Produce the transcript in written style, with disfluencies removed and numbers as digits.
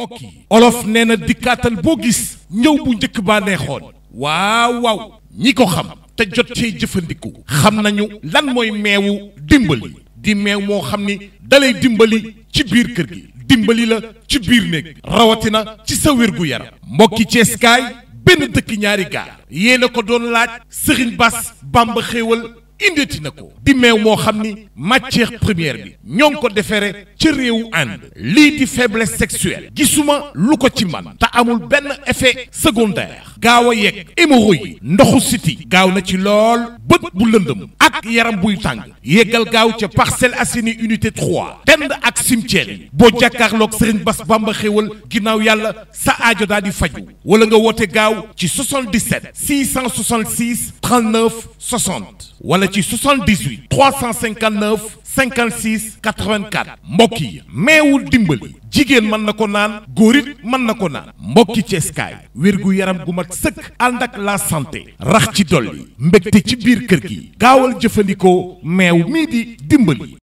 mbokk yi olof nee na dikkaatal boo gis ñëw bu njëkk baa neexoon waaw ñi ko xam te jot cee jëfandiku xam nañu lan mooy meewu dimbali di meew moo xam ni dalay dimbali ci biir kër gi dimbali la ci biir néeg rawatina ci sa wérgu yaram mbokki Ceeskaay benn dëkk ñaari gaar yéena ko doon laaj Sëriñ Bass Bamba xéewal indeeti na ko di meew moo xam ni matière première bi ñoo ngi ko defere ci réewu Inde lii di faiblesse sexuelle gisuma lu ko ci man te amul benn effet secondaire gaaw a yegg hémorroïde ndoxu siti gaaw na ci lool bët bu lëndëm ak yaram buy tàng yeggal gaaw ca Parcelles Assainies unité 3 dend ak cimetière yi boo jàkkaarloog Sëriñ Bass Bamba xéewal ginnaaw yàlla sa aajo daal di faju wala nga woote gaaw ci 77 666 39 60 wala ci 78 359 56 84 mbokk yi meewul dimbali jigéen mën na ko naan góor it mën na ko naan mbokki Ceeskaay wérgu yaram gu mat sëkk ànd ak la santé rax ci dolli mbégte ci biir kër gi gaawal jëfandikoo meew mii di dimbali